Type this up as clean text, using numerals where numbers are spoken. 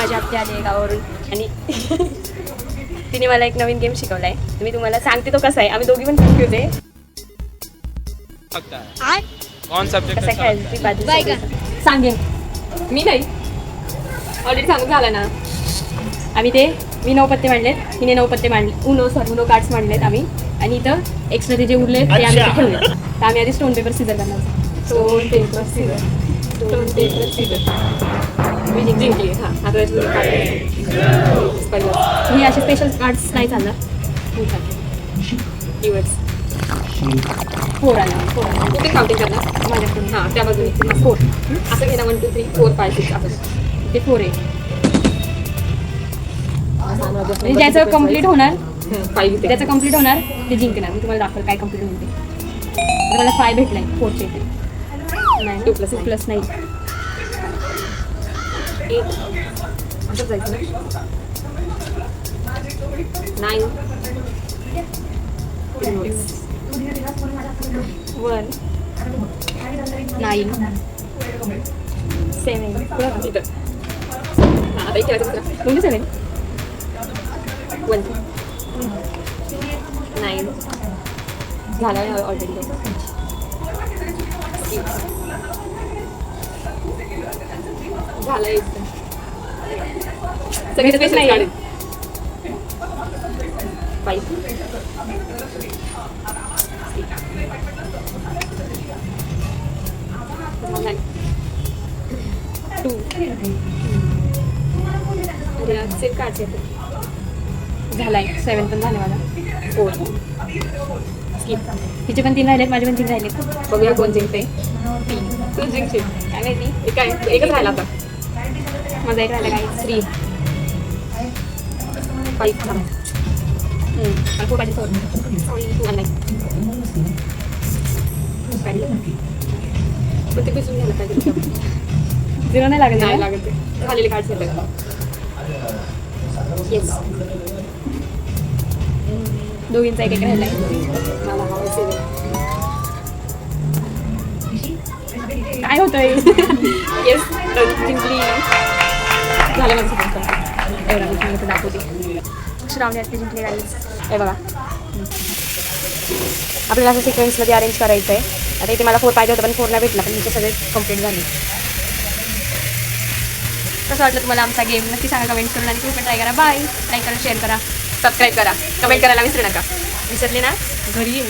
माझी आत्या आली आहे गावावरून आणि तिने मला एक नवीन गेम शिकवला आहे. मी तुम्हाला सांगते तो कसा आहे. आम्ही दोघी पण कन्फ्यूज आहे. कौन सब्जेक्ट कसा खेळायची बाजू सांगेन मी नाही. ऑलरेडी सांगून झाला ना. मी 9 पत्ते मांडलेत. तिने 9 पत्ते मांडले. उनो कार्ड्स मांडलेत आम्ही. आणि इथं एक्स्ट्रा ते जे उरले ते आम्ही ठेवले. तर आम्ही आधी स्टोन पेपर सीझर करणार. स्टोन पेपर सीझर मी जिंकली. हां आता हे असे स्पेशल कार्ड्स नाही चालणार. दिवस 4 आला. 4 कुठे काउंटिंग करणार माझ्याकडून. हां त्या बाजूने 4 असं घेणार. 1 2 3 4 5 6 असं ते 4 आहे. म्हणजे ज्याचं कम्प्लीट होणार 5 त्याचं कम्प्लीट होणार ते जिंकणार. मी तुम्हाला दाखवलं काय कम्प्लीट होईल ते. तर मला 5 भेटलाय 4चे नाही 2+2+ नाही 8 असं जायचं ना 9 1 9 7 इथं आता इथे 7 1 9 झाला ऑलरेडी. झालं एकदम सगळे स्पेस नाही काढेल. 5 2 सेम कार्ड्स येते. झालाय 7 पण झाले मला. 4 स्किप. तिचे पण 3 राहिलेत. माझे पण 3 राहिलेत. बघूया कोण जिंकते. 3 तू जिंकशील काय माहिती. काय एकच राहिला आता. माझा एक राहिला काय 3 5 आणि 4 पाहिजे. 4 नाही पण ते पिसून घ्यायला पाहिजे. 0 नाही लागत. नाही लागत ते खालेले कार्ड्स येतात. येस दोघींचा एक राहिला आहे. मला काय होतंय. येस जिंकली. झालं माझं सगळं. एवढा मी इथं दाखवते. श्रावणी आत्ते जिंकली गाईज. हे बघा आपल्याला असं सिक्वेन्समध्ये अरेंज करायचं आहे. आता इथे मला 4 पाहिजे होतं पण 4 नाही भेटला. पण इथे सगळे कम्प्लीट झाले. कसं वाटलं तुम्हाला आमचा गेम नक्की सांगा कमेंट करून. आणि तुम्ही पण ट्राय करा. बाय. लाईक करा शेअर करा सबस्क्राईब करा कमेंट करायला विसरू नका. विसरले ना घरी